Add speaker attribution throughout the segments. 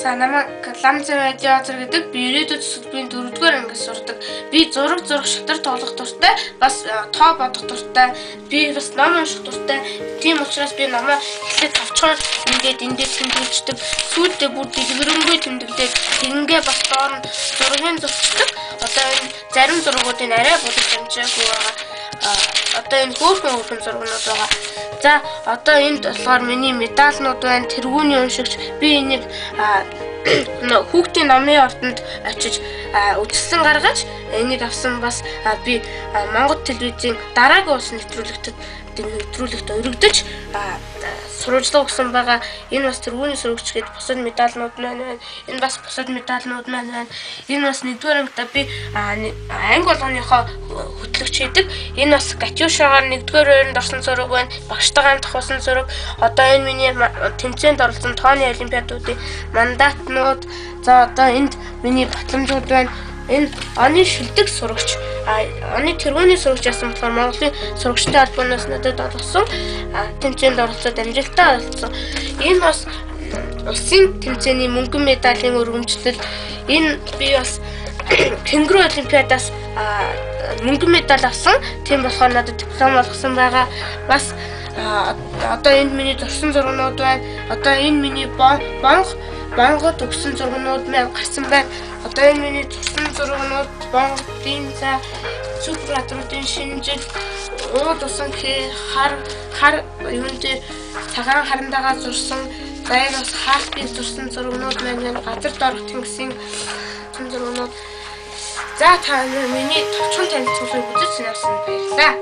Speaker 1: За намайг Ламзан Радиозер гэдэг би ирээдүйн төсөлбөрийн 4-р ангид сурдаг. Би зураг шатар тоглох дуртай, бас тоо бодох дуртай. Би бас ном унших дуртай. Тийм учраас би намайг эхлээд тавчхан ингээд эндээ тэмдэглэждэг. Сүүлдээ бүр дэлгэрэнгүй тэмдэглээд тэгингээ бас доор нь зургийн зурчдаг. Одоо энэ зарим зургуудын арай бодож амжаагүй байгаа. Одоо энэ хөөрхөн зургууд байгаа. За одоо энд болохоор миний медалнууд байна. Тэргүүний уншигч би энийг хүүхдийн номын ордонд очиж үзэлсэн гаргаж энийг авсан бас би Монгол телевизийн дараагийн улс нэвтрүүлэгт өргөдөж сурвалжлага өгсөн байгаа. Энэ бас тэргүүний сурагч гээд бусад медалнууд байна. Энэ бас бусад медалнууд байна. Энэ бас 1-р ангида би анги болгоныхоо хөтлөгч хийдэг. Энэ бас Катюшагаар 1-р байранд орсон зураг байна. Багштайгаа тохиолсон зураг. Одоо энэ миний тэмцээнд оролцсон тооны олимпиадуудын мандатнууд. За одоо энд миний батламжууд байна. Энэ оны шилдэг сурагч, оны тэргүүний сурагч асан болохоор Монголын сурагчдын албанаас надад олгосон тэмцээнд оролцоод амжилттай олцсон. Энэ бас улсын тэмцээний мөнгөн медалийн өргөмжлөл. Энэ би бас Тэнгэрийн олимпиадаас мөнгөн медаль авсан. Тийм болохоор надад диплом олгосон байгаа. Бас одоо энд миний зурсан зургууд байна. Одоо энэ миний Монгод өгсөн зургууд гарсан байна. Одоо энэ миний зурсан зургууд Монголын супер атруудын шинжил ууд усан хар юунд цагаан харандагаа зурсан. За энэ бас хаалтын зурсан зургууд байна. Газар дорох тэнгисийн зургууд. За та миний товчхон танилцуулгыг үзэж сонирхсан баярлалаа.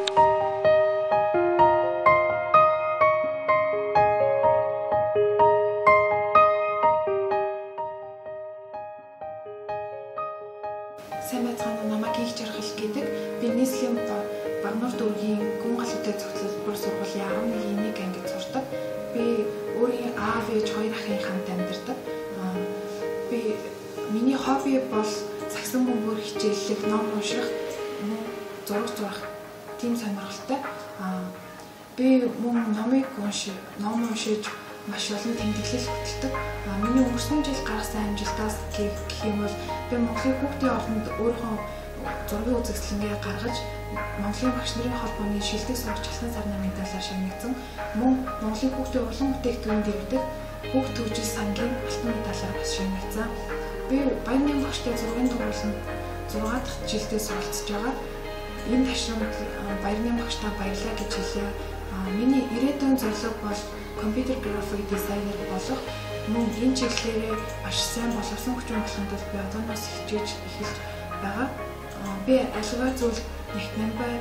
Speaker 2: Сайн байцгаана, намайг их жаргал гэдэг. Би нийслэлийн Багнуур дүүргийн гүн галуутай зөвлөлбөр сургуулийн 11 ангид сурдаг. Би өөрийн аав ээж хоёр ахын хамт амьдардаг. Миний хобби бол сагсан бөмбөр хичээллэг, ном унших, зураг зурах тийм сонирхолтой. Би мөн ном уншиж маш олон тэмдэглэл хөтэлдэг. Миний өнгөрсөн жил гаргасан амжилтаас гэх юм бол би Монголын хүүхдийн ордонд өөрийнхөө зургийн үзэсгэлэнгээ гаргаж Монголын багш нарын холбооны шилдэг сурагч алтан сарны медалаар шагнагдсан. Мөн Монголын хүүхдийн урлан бүтээгдэхүүн дэргэдэг хүүхд төвжил сангийн алтан медалаар бас шагнагдсан. Би Баярын багштай зургийн дугуйланд 6 дахь жилдээ суралцж байгаа. Энэ ташрамд Баярын багштай баярлалаа гэж хэлье. Миний ирээдүйн зорилго бол компьютер график дизайнер болох. Мөн энэ чиглэлээр маш сайн боловсон хүчин болохын тулд би одооноос эхэлж байгаа. Би аливаа зүйл нягтнамбай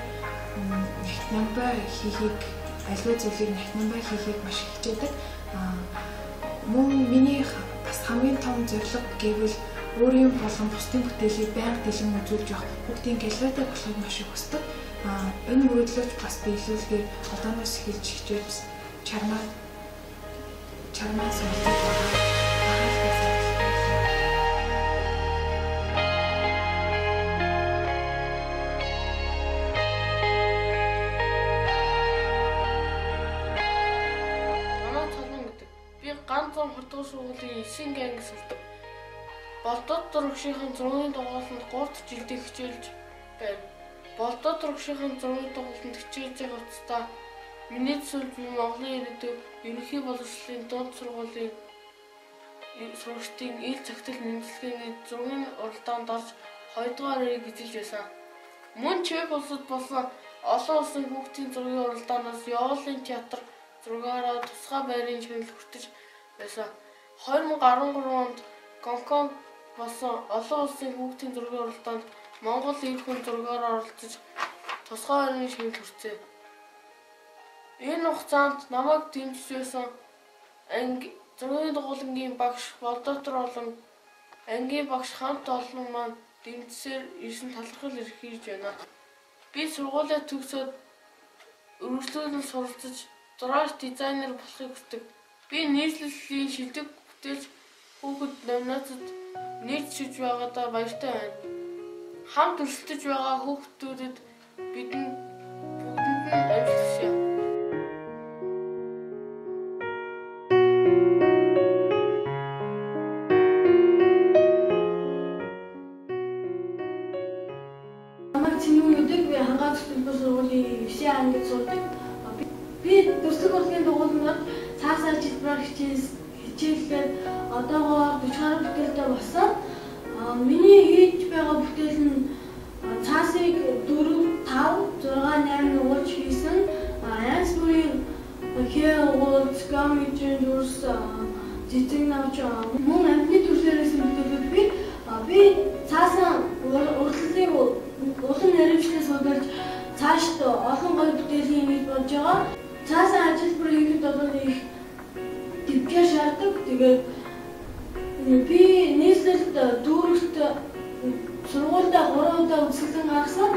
Speaker 2: хийхийг маш хичээдэг. Мөн миний бас хамгийн том зорилго гэвэл өөрийн болон бусдын бүтээлийг байнга дэлгэн үзүүлж явах хүүхдийн галерейтэй болохыг маш их хүсдэг. Энэ мөрөдлөж бас биелүүлэхээр одооноос эхэлж хичээж чармаа сонирхож байгаа.
Speaker 3: Ганцхан хурдгал сургуулийн 9 анги сурдаг. Болдод зурагчийн зургийн дугуйланд 3 жилдээ хичээлж байна. Болдод зурагчийн зургийн дугуйланд хичээлж байгаа уцтаа миний төсөл би Монголын ирээдүйн ерөнхий боловсролын дунд сургуулийн сурагчдын ил цагтл мэдлэгийн зургийн уралдаанд орж 2 дугаар эрийг эзэлж байсан. Мөн Чех улсад болсон олон улсын хүүхдийн зургийн уралдаанаас Явуулын театр зургаараа тусгай байрын чиглэл хүртэж байсан. 2013 онд Гонконг болсон олон улсын хүүхдийн зургийн уралдаанд Монгол эр хүн зургаараа оролцож тусгай байрны чиглэл хүртээ. Энэ хугацаанд намайг дэмжиж байсан зургийн дугуйлангийн багш Болдотор болон ангийн багш хамт олон маань дэмжсээр ирсэн талархал илэрхийлж байна. Би сургуулиа төгсөөд үргэлжлүүлэн суралцаж зураач дизайнер болохыг хүсдэг. Би нийслэлийн шилдэг бүтээлч хүүхэд номинацид нэрчиж байгаадаа баяртай байна. Хамт өрсөлдөж байгаа хүүхдүүдэд бидэнд бүгдэнд нь амжилт хүсье.
Speaker 4: намайг Цэнүүн гэдэг би хангаах төлбөр сургуулийн 9 ангид сурдаг. Би дүрслэг урлагийн дугуйланд цаасаа хэлбэрээр хичээлгээд одоогоор 40 гаруй бүтээлтэй болсон. Миний хийж байгаа бүтээл нь цаасыг 4, 5, 6, 8 уулж хийсэн. Янз бүрийн хэл, скамижин дурс жижиг навч мөн амтны төрлөөс бүтээлүүд би цаасаа урлагийн улан наривчлаас хойгоож цаашд олон гоё бүтээлийн хийж болж байгаа. Цаасаа ажилбар хийхэд бол их дэвжээ шаарддаг. Тэгээд би нийслэлд дүүрэгт сургуультай 3 удаа үзэсгэлэн гаргасан.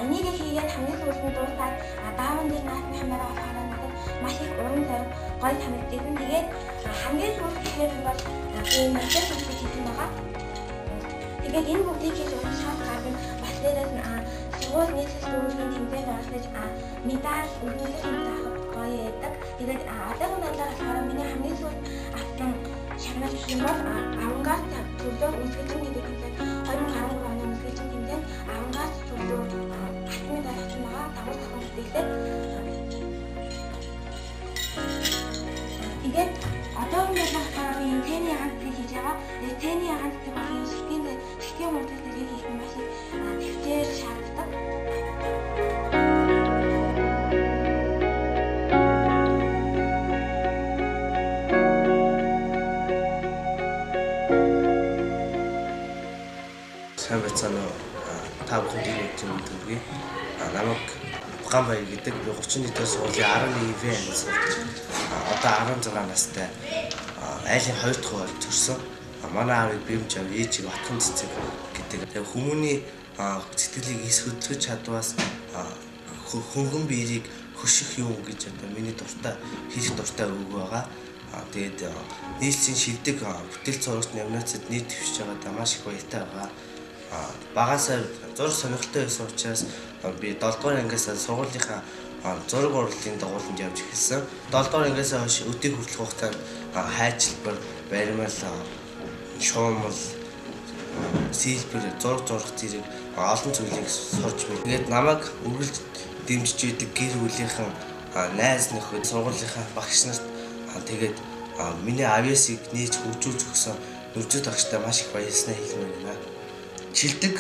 Speaker 5: Энийг хийгээд хамгийн сүүлд дуусаад даавн дээр наатны хамаараа авахаар маш их уран зориг гоё санагдсан. Тэгээд хамгийн сүүлд гэхээр бол би мэдээ хэлж хийсэн байгаа. Тэгээд энэ бүгдийг хийж уран шат гарсан бас дээрээс сургууль нийслэл дүүргийн тэмцээнд оролцож медаль өгүүлэх юм заахад гоё яадаг. Тэгээд одоогийн байдлаар болохоор миний хамгийн сүүлд авсан шагнал юм бол авангард төлөв үзгэлэн гэдэг нь 2013 оны үзгэлэн тэмцээнд авангард төлөв атмын дараач байгаа дагуу зохион бүтээлээ. Тэгээд одоогийн байдлаар би тэний ганцыг хийж байгаа. Тэгээд тэний ганцыг бол шигтийн мөрөдлөгийг хийх нь маш их төвчээр шаарддаг.
Speaker 6: Сайн байцгаана уу? Та бүхэнд энэ төргий. Намайг Ганбаяр гэдэг би 31 дэх сургуулийн 11 ивэн сурч одоо 16 настай айлын 2 дахь хувиар төрсөн. Манай аавыг бимж ав ээжийг Батхан цэцэг гэдэг. Тэгээ хүмүүний сэтгэлийг эс хөдлөж чадваас хөнгөн биерийг хөших юм гэж одоо миний дуртай хийх дуртай үг байгаа. Тэгээд нийслэлийн шилдэг бүтээл зурагт номинацид нийт төвшиж байгаа маш их баяртай байгаа. Багасаа зураг сонирхолтой байсан учраас би 7 дугаар ангиас сургуулийнхаа зураг урлагийн дагууланд явж эхэлсэн. 7 дугаар ангиас хойш өдийг хүртэлх хугацаанд хайчилбар, баримал, шуумал, сэлбэр, зураг зурах зэрэг олон зүйлийг сурч байна. Тэгээд намайг үргэлж дэмжиж байдаг гэр бүлийнхэн найз нөхөд сургуулийнхаа багш нарт тэгээд миний авьяасыг нээж хөгжүүлж өгсөн нөхцөл багштай маш их баярлалаа хэлмээр байна. Шилдэг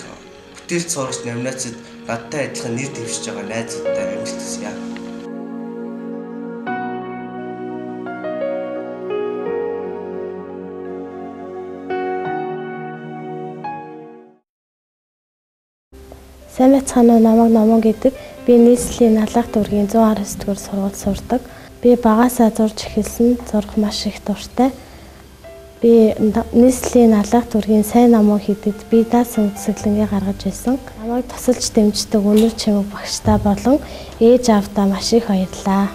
Speaker 6: бүтээл зурагч номинацид надтай адилхан нэр дэвшиж байгаа найзуудтай амжилт хүсье.
Speaker 7: Сайн байцгаана уу, намайг Номон гэдэг. Би нийслэлийн налах дүүргийн 119 дугаар сургуульд сурдаг. Би багасаа зурж эхэлсэн, зурх маш их дуртай. Би нийслэлийн налах дүүргийн сайн намуу хийдэд би даасан үзэсгэлэнгээ гаргаж байсан. Намайг тусалж дэмждэг өнөр чимэг багштай болон ээж аавдаа маш их баярлалаа.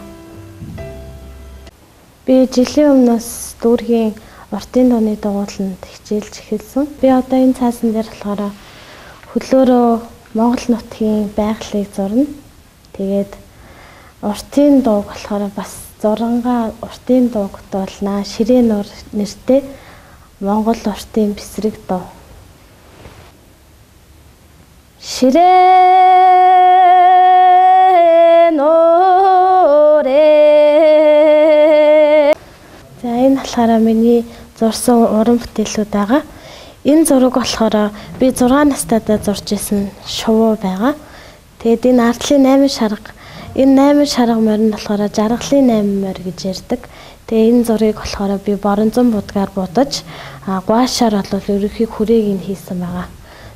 Speaker 7: Би жилийн өмнөөс дүүргийн уртын дууны дугуйланд хичээлж эхэлсэн. Би одоо энэ цаасан дээр болохоор хөлөөрөө Монгол нутгийн байгалыг зурна. Тэгээд уртын дууг болохоор бас 6 уртын дууг дуулнаа. Ширээ нуур нэртэй Монгол уртын бэсрэг дуу. Ширээ нуурэ. За энэ болохоор миний зурсан уран бүтээлүүд байгаа. Энэ зураг болохоор би 6 настайдаа зурж исэн шувуу байгаа. Тэгээд энэ ардлын 8 шарга Энэ 8 шарга морь нь болохоор жаргалын 8 морь гэж ярьдаг. Тэгээ энэ зургийг болохоор би Боронзон будгаар будаж гуашаар бол ерөнхий хүрээг нь хийсэн байгаа.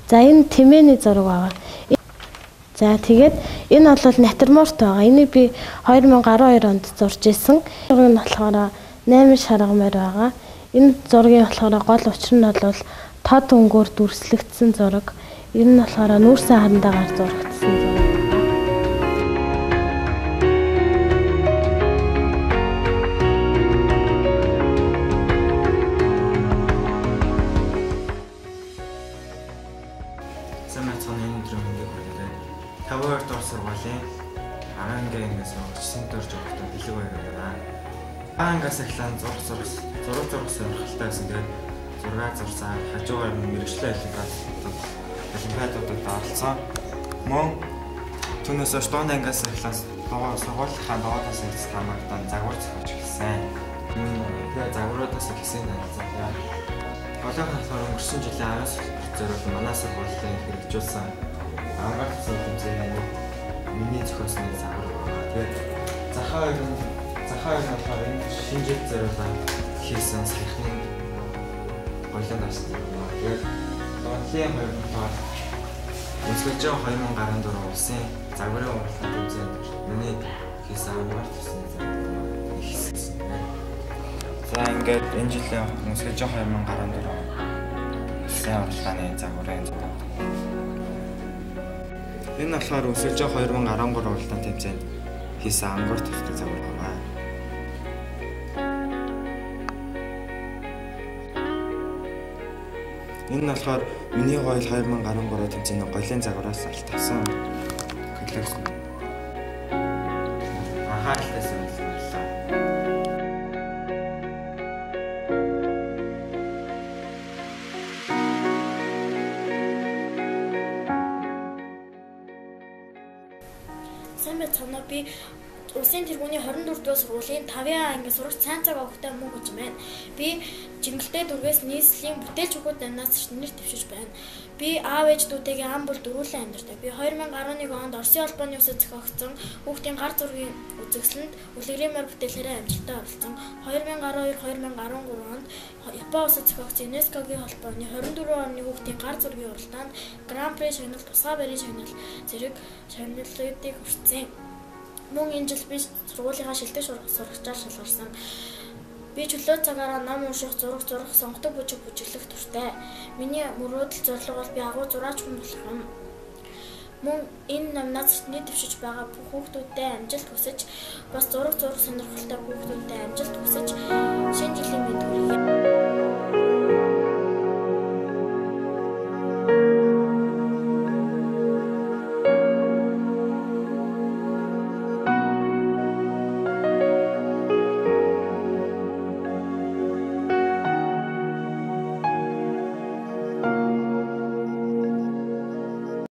Speaker 7: За энэ тэмээний зураг байгаа. За тэгээд энэ бол натюрморт байгаа. Энийг би 2012 онд зурж исэн. Зураг нь болохоор 8 шарга морь байгаа. Энэ зургийн болохоор гол учир нь бол тод өнгөөр дүрслэгдсэн зураг. Энэ нь болохоор нүүрсэн харандагаар зурагдсан зураг.
Speaker 8: Таваар дор сургуулийн 10 ангиас сурагчсан дорж явахдаа бэлэг байгаад байна. Ангиас эхлэн зураг сонирхолтой байсан. Тэгээд зураг зурсаар хажуугаар мэрэгчлээ олимпиадуудад оролцсон. Мөн түүнээс хойш дунд ангиас эхлэн сургуулийн даваатаас ирсэн хамаардан загвар зохиож эхэлсэн. Тэгээд загваруудаас ихсэн танилцсан. Голын хахаар өнгөрсөн жилийн 19 зориулсан манай сургуулийн хэрэгжүүлсэн ангаар тэмцээний миний зохиосон загвар байна. Тэгээд захаа хоёр нь болохоор энэ шинэ жил зориулсан хийсэн саяхны голын дассан байна. Тэгээд Донлын хоёр нь болохоор Өсгөж 2014 улсын загварын уралдаан тэмцээнд миний хийсэн ангаар тэмцээний загвар хийсэн. За ингээд энэ жилийн Өсгөж 2014 улсын уралдааны загварын энэ болохоор Өсгөж 2013 уралдаан тэмцээнд хийсэн ангаар тэмцээний загвар байна. Энэ нь болохоор миний гоёл 2013 тэмцээний гоёлын загвараас алтсан. Коллекц. Анхааралтай сонирхолтой.
Speaker 9: Сайн байцгаана би Улсын тэргүүний 24 дугаар сургуулийн 5 анги сурагч сайн цаг авахтай мөн гэж байна. Би жингэлтэй дүргээс нийслэлийн бүтээлч хүүхэд амнаас нэр дэвшиж байна. Би аав ээждүүдтэйгээ ам бүр дөрвөлэн амьдартай. Би 2011 онд Оросын холбооны үсэд зохиогдсон хүүхдийн гар зургийн үзэсгэлэнд үлгэрийн морь бүтээлээрээ амжилттай оролцсон. 2012-2013 онд Япон үсэд зохиогдсон ЮНЕСКОгийн холбооны 24 орны хүүхдийн гар зургийн уралдаанд Гран-при шагнал, тусгай барийн шагнал зэрэг шагналуудыг хүртсэн. Мөн энэ жил би сургуулийнхаа шилдэг сурагчаар шалгарсан. Би чөлөө цагаараа ном унших, зураг зурах, сонгодог бүжиглэх дуртай. Миний мөрөөдөл зорилго бол би агуу зураач хүн болох юм. Мөн энэ номинацид нийт дэвшиж байгаа бүх хүүхдүүдэд амжилт хүсэж, бас зураг зурах сонирхолтой хүүхдүүдэд амжилт хүсэж шинэ жилийн мэнд хүргэе.